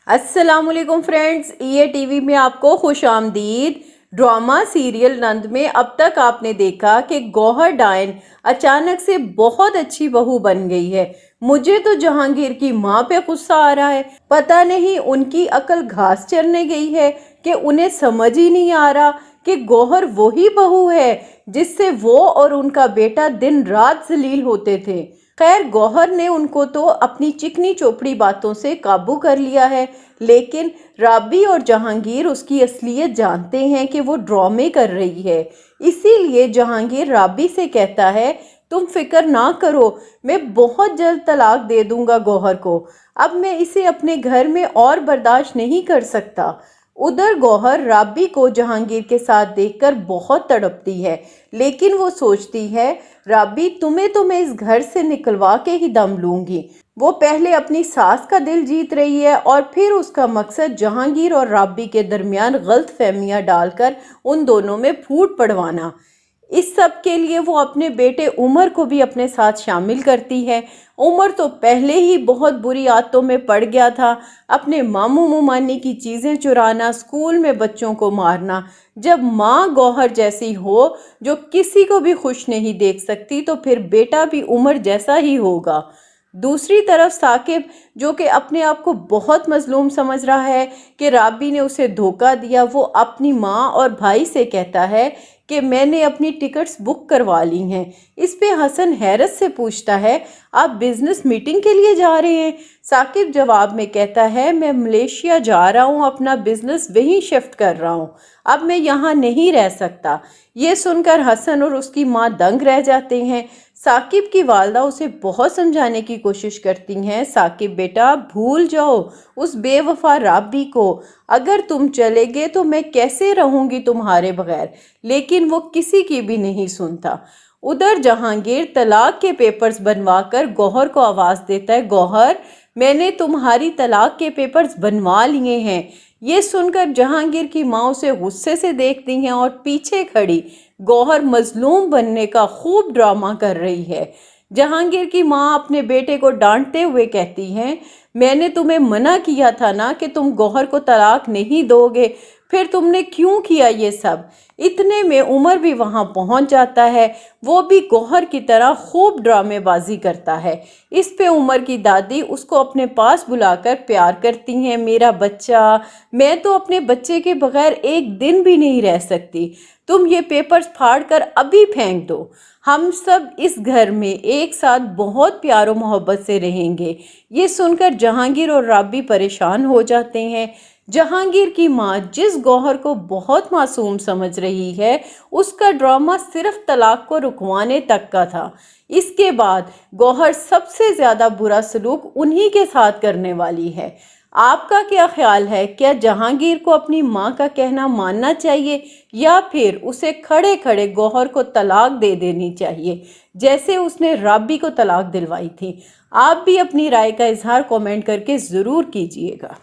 अस्सलाम वालेकुम फ्रेंड्स, ये टीवी में आपको खुश आमदीद। ड्रामा सीरियल नंद में अब तक आपने देखा कि गौहर डायन अचानक से बहुत अच्छी बहू बन गई है। मुझे तो जहांगीर की माँ पे गुस्सा आ रहा है। पता नहीं उनकी अकल घास चरने गई है कि उन्हें समझ ही नहीं आ रहा कि गौहर वही बहू है जिससे वो और उनका बेटा दिन रात जलील होते थे। खैर, गौहर ने उनको तो अपनी चिकनी चोपड़ी बातों से काबू कर लिया है, लेकिन राबी और जहांगीर उसकी असलियत जानते हैं कि वो ड्रामे कर रही है। इसीलिए जहांगीर राबी से कहता है, तुम फिक्र ना करो, मैं बहुत जल्द तलाक दे दूंगा गौहर को। अब मैं इसे अपने घर में और बर्दाश्त नहीं कर सकता। उधर गौहर राबी को जहांगीर के साथ देखकर बहुत तड़पती है, लेकिन वो सोचती है, राबी तुम्हें तो मैं इस घर से निकलवा के ही दम लूंगी। वो पहले अपनी सास का दिल जीत रही है और फिर उसका मकसद जहांगीर और राबी के दरमियान गलत फहमियाँ डालकर उन दोनों में फूट पड़वाना। इस सब के लिए वो अपने बेटे उमर को भी अपने साथ शामिल करती है। उमर तो पहले ही बहुत बुरी आदतों में पड़ गया था, अपने मामू मुमानी की चीज़ें चुराना, स्कूल में बच्चों को मारना। जब माँ गौहर जैसी हो जो किसी को भी खुश नहीं देख सकती, तो फिर बेटा भी उमर जैसा ही होगा। दूसरी तरफ साकिब, जो कि अपने आप को बहुत मजलूम समझ रहा है कि राबी ने उसे धोखा दिया, वो अपनी माँ और भाई से कहता है कि मैंने अपनी टिकट्स बुक करवा ली हैं। इस पे हसन हैरत से पूछता है, आप बिजनेस मीटिंग के लिए जा रहे हैं? साकिब जवाब में कहता है, मैं मलेशिया जा रहा हूँ, अपना बिजनेस वहीं शिफ्ट कर रहा हूँ, अब मैं यहाँ नहीं रह सकता। ये सुनकर हसन और उसकी माँ दंग रह जाते हैं। साकिब की वालदा उसे बहुत समझाने की कोशिश करती हैं, साकिब बेटा भूल जाओ उस बेवफा राबी को, अगर तुम चले गए तो मैं कैसे रहूंगी तुम्हारे बगैर। लेकिन वो किसी की भी नहीं सुनता। उधर जहांगीर तलाक के पेपर्स बनवाकर गौहर को आवाज़ देता है, गौहर मैंने तुम्हारी तलाक के पेपर्स बनवा लिए हैं। ये सुनकर जहांगीर की माँ उसे गुस्से से देखती हैं और पीछे खड़ी गौहर मजलूम बनने का खूब ड्रामा कर रही है। जहांगीर की माँ अपने बेटे को डांटते हुए कहती हैं, मैंने तुम्हें मना किया था ना कि तुम गौहर को तलाक नहीं दोगे, फिर तुमने क्यों किया ये सब। इतने में उमर भी वहां पहुंच जाता है। वो भी गौहर की तरह खूब ड्रामेबाजी करता है। इस पे उमर की दादी उसको अपने पास बुलाकर प्यार करती हैं, मेरा बच्चा, मैं तो अपने बच्चे के बगैर एक दिन भी नहीं रह सकती, तुम ये पेपर्स फाड़ कर अभी फेंक दो, हम सब इस घर में एक साथ बहुत प्यार और मोहब्बत से रहेंगे। ये सुनकर जहांगीर और राबी परेशान हो जाते हैं। जहांगीर की माँ जिस गौहर को बहुत मासूम समझ रही है, उसका ड्रामा सिर्फ तलाक को रुकवाने तक का था। इसके बाद गौहर सबसे ज़्यादा बुरा सलूक उन्हीं के साथ करने वाली है। आपका क्या ख्याल है, क्या जहांगीर को अपनी माँ का कहना मानना चाहिए या फिर उसे खड़े खड़े गौहर को तलाक दे देनी चाहिए, जैसे उसने राबी को तलाक दिलवाई थी? आप भी अपनी राय का इजहार कमेंट करके ज़रूर कीजिएगा।